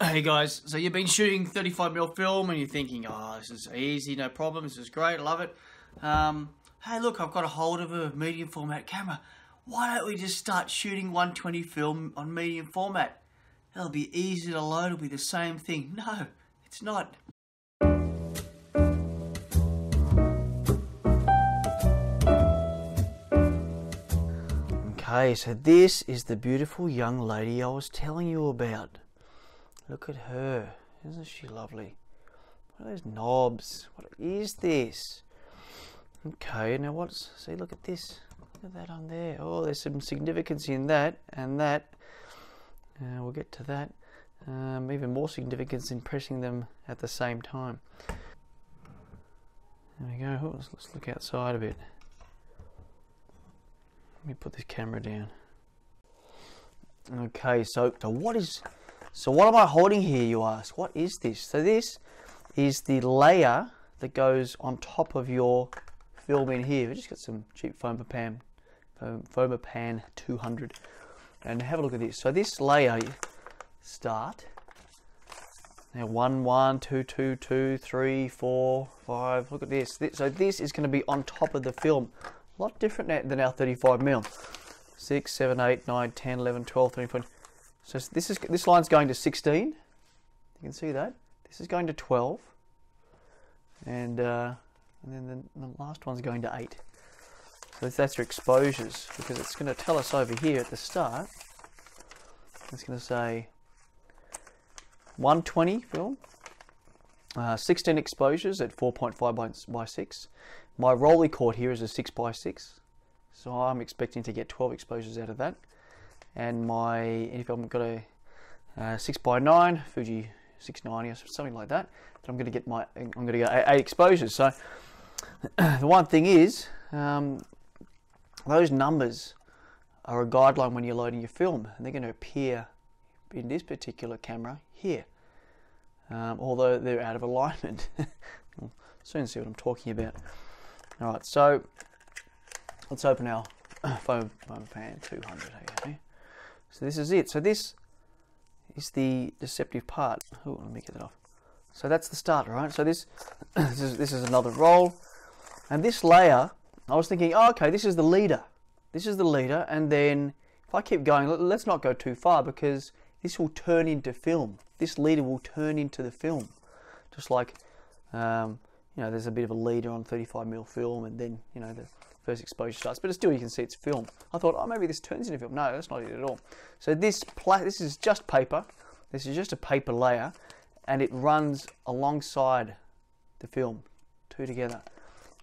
Hey guys, so you've been shooting 35mm film and you're thinking, oh, this is easy, no problem, this is great, love it. Hey look, I've got a hold of a medium format camera. Why don't we just start shooting 120 film on medium format? It'll be easy to load, it'll be the same thing. No, it's not. Okay, so this is the beautiful young lady I was telling you about. Look at her. Isn't she lovely? What are those knobs? What is this? Okay, now what's... See, look at this. Look at that on there. Oh, there's some significance in that and that. We'll get to that. Even more significance in pressing them at the same time. There we go. Oh, let's look outside a bit. Let me put this camera down. Okay, so what am I holding here, you ask? What is this? So this is the layer that goes on top of your film in here. We just got some cheap Fomapan 200. And have a look at this. So this layer, start. Now 1, 1, 2, 2, 2, 3, 4, 5. Look at this. So this is going to be on top of the film. A lot different than our 35mm. 6, 7, 8, 9, 10, 11, 12, 13, 14. So this line's going to 16. You can see that. This is going to 12. And then the last one's going to 8. So that's your exposures, because it's going to tell us over here at the start. It's going to say 120 film, 16 exposures at 4.5 by 6. My Rolleicord here is a 6x6, so I'm expecting to get 12 exposures out of that. And if I've got a 6x9 Fuji 690 or something like that, then I'm going to get 8 exposures. So the one thing is, those numbers are a guideline when you're loading your film, and they're going to appear in this particular camera here, although they're out of alignment. You'll soon see what I'm talking about. All right, so let's open our Fomapan 200 here. So this is it. So this is the deceptive part. Oh, let me get that off. So that's the start, right? So this is another roll, and this layer, I was thinking, oh, okay, this is the leader. This is the leader, and then if I keep going, let's not go too far, because this will turn into film. This leader will turn into the film, just like you know, there's a bit of a leader on 35mm film, and then you know the first exposure starts, but still you can see it's film. I thought, oh, maybe this turns into film. No, that's not it at all. So this is just paper. This is just a paper layer, and it runs alongside the film, two together.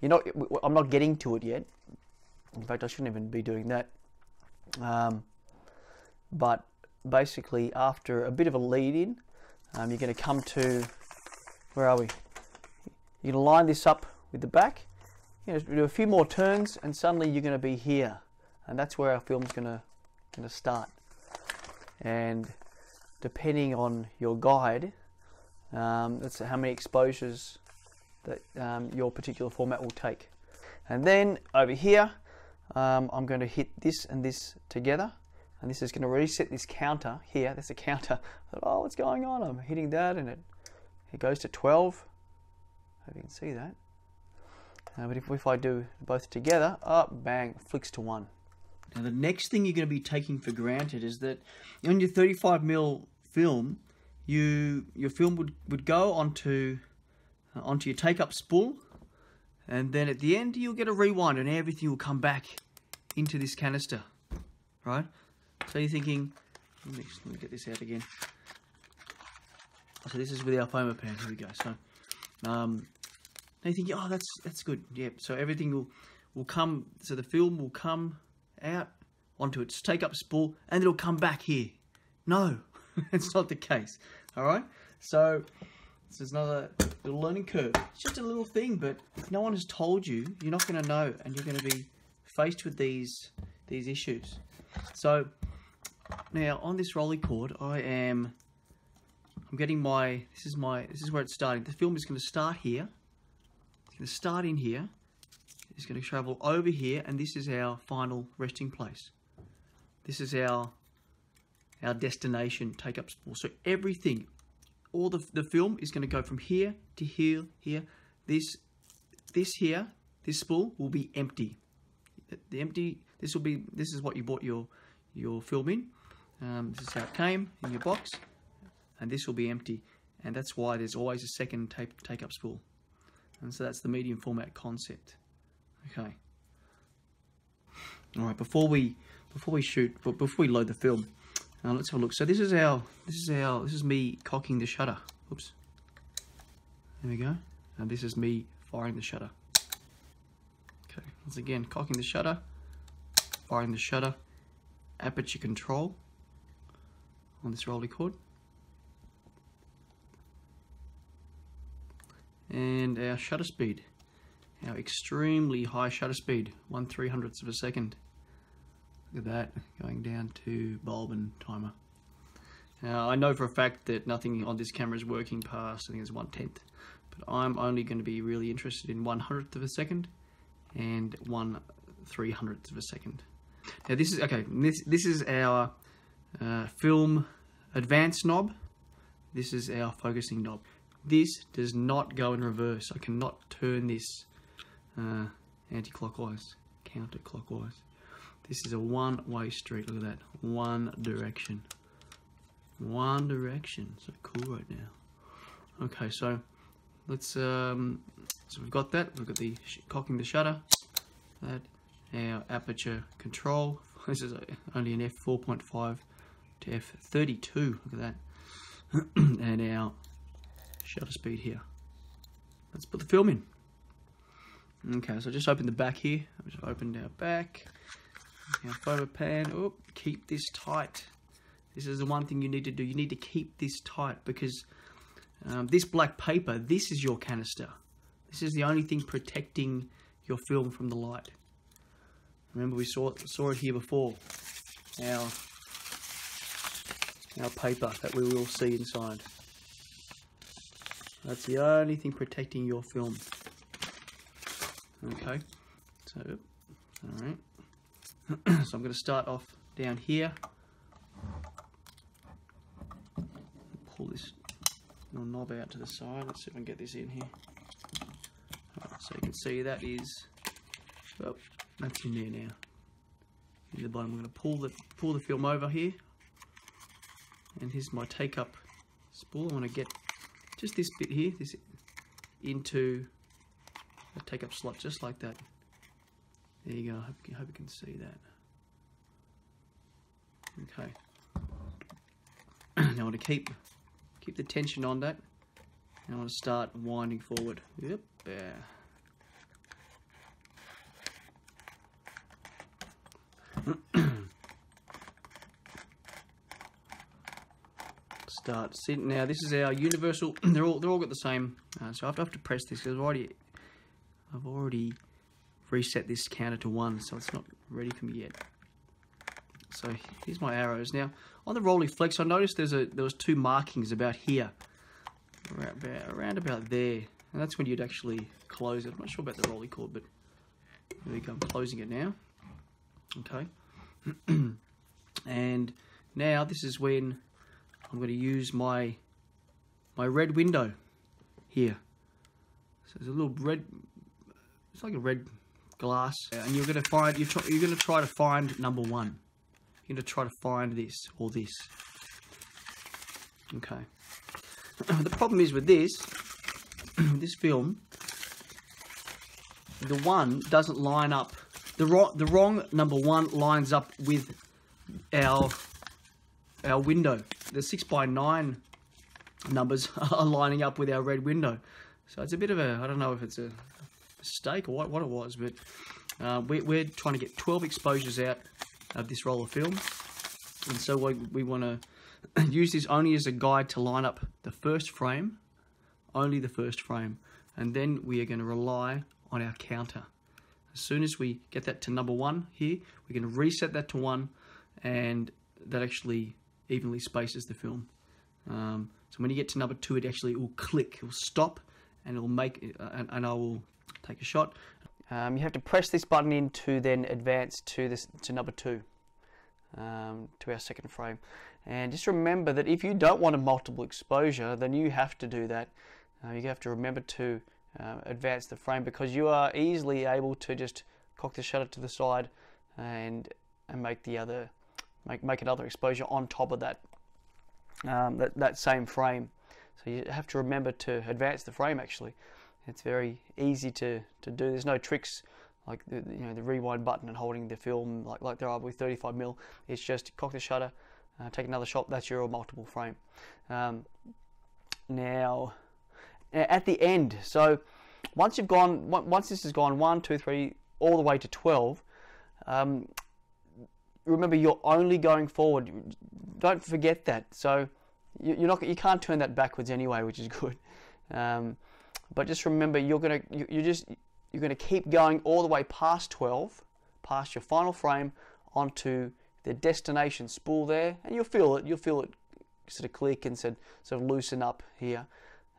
I'm not getting to it yet. In fact, I shouldn't even be doing that. But basically, after a bit of a lead in, you're going to come to, where are we? You're going to line this up with the back. You know, do a few more turns, and suddenly you're going to be here, and that's where our film's going to start. And depending on your guide, that's how many exposures that your particular format will take. And then over here, I'm going to hit this and this together, and this is going to reset this counter here. That's a counter. Oh, what's going on? I'm hitting that, and it goes to 12. Hope you can see that. But if I do both together, bang, flicks to 1. Now the next thing you're going to be taking for granted is that on your 35mm film, your film would go onto your take-up spool, and then at the end you'll get a rewind, and everything will come back into this canister, right? So you're thinking, let me get this out again. So this is with our Fomapan. Here we go. So now you think, oh, that's good. Yeah. So everything will come. So the film will come out onto its take-up spool, and it'll come back here. No, it's not the case. All right. So this is another little learning curve. It's just a little thing, but if no one has told you, you're not going to know, and you're going to be faced with these issues. So now on this Rolleicord, I'm getting this is where it's starting. The film is going to start here. It's going to start in here. It's going to travel over here, and this is our final resting place. This is our destination take-up spool. So everything, all the film is going to go from here to here. This spool will be empty. This is what you bought your film in. This is how it came in your box, and this will be empty. And that's why there's always a second take-up spool. And so that's the medium format concept. Okay. All right. Before we load the film, let's have a look. So this is me cocking the shutter. Oops. There we go. And this is me firing the shutter. Okay. Once again, cocking the shutter, firing the shutter, aperture control on this Rolleicord. And our shutter speed, our extremely high shutter speed, 1/300th of a second. Look at that, going down to bulb and timer. Now I know for a fact that nothing on this camera is working past, I think it's 1/10, but I'm only going to be really interested in 1/100th of a second and 1/300th of a second. Now this is okay. This is our film advance knob. This is our focusing knob. This does not go in reverse. I cannot turn this anti-clockwise, counterclockwise. This is a one-way street. Look at that. One direction. One direction. So cool right now. Okay, so let's. So we've got that. We've got the cocking the shutter. That. Our aperture control. This is only an f4.5 to f32. Look at that. And our shutter speed here. Let's put the film in. Okay, so just open the back here. I've just opened our back. Our photo pan. Oh, keep this tight. This is the one thing you need to do. You need to keep this tight because this black paper, this is your canister. This is the only thing protecting your film from the light. Remember we saw it here before. Our paper that we will see inside. That's the only thing protecting your film. Okay, so, alright. So I'm going to start off down here. Pull this little knob out to the side. Let's see if I can get this in here. Right, so you can see that is, well, that's in there now. In the bottom, I'm going to pull the film over here. And here's my take-up spool. I want to get just this bit here, this into a take-up slot, just like that. There you go. I hope you can see that. Okay. Now I want to keep the tension on that, and I want to start winding forward. Yep. There. Start sitting. Now this is our universal. They're all got the same. So I have to press this because I've already reset this counter to 1, so it's not ready for me yet. So here's my arrows. Now on the Rolleiflex, I noticed there was 2 markings about here, around about there, and that's when you'd actually close it. I'm not sure about the Rolleicord, but there we go. I'm closing it now. Okay. And now this is when I'm going to use my red window here. So there's a little red. It's like a red glass, and you're going to find you're going to try to find number 1. You're going to try to find this or this. Okay. The problem is with this film, the 1 doesn't line up. The wrong number 1 lines up with our window. The 6x9 numbers are lining up with our red window. So it's a bit of a, I don't know if it's a mistake or what it was, but we're trying to get 12 exposures out of this roll of film. And so we want to use this only as a guide to line up the first frame, only the first frame. And then we are going to rely on our counter. As soon as we get that to number 1 here, we're going to reset that to 1, and that actually evenly spaces the film. So when you get to number 2, it actually will click, it will stop, and it will make, and I will take a shot. You have to press this button in to then advance to number 2, to our second frame. And just remember that if you don't want a multiple exposure, then you have to do that. You have to remember to advance the frame, because you are easily able to just cock the shutter to the side and make the other make another exposure on top of that that same frame. So you have to remember to advance the frame. Actually, it's very easy to do. There's no tricks like the rewind button and holding the film like there are with 35mm. It's just cock the shutter, take another shot. That's your multiple frame. Now at the end, so once this has gone 1, 2, 3 all the way to 12, remember you're only going forward. Don't forget that. So you can't turn that backwards anyway, which is good. But just remember you're gonna keep going all the way past 12, past your final frame, onto the destination spool there, and you'll feel it sort of click and sort of loosen up here,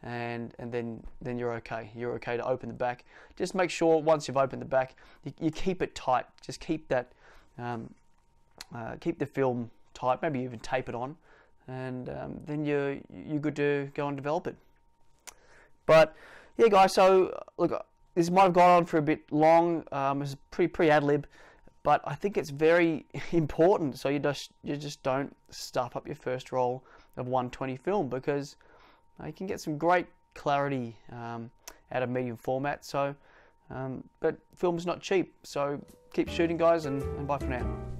and then you're okay. You're okay to open the back. Just make sure once you've opened the back, you keep it tight. Just keep that keep the film tight. Maybe even tape it on, and then you're good to go and develop it. But yeah, guys. So look, this might have gone on for a bit long. It's pretty ad lib, but I think it's very important. So you just don't stuff up your first roll of 120 film, because you can get some great clarity out of medium format. So, but film's not cheap. So keep shooting, guys, and bye for now.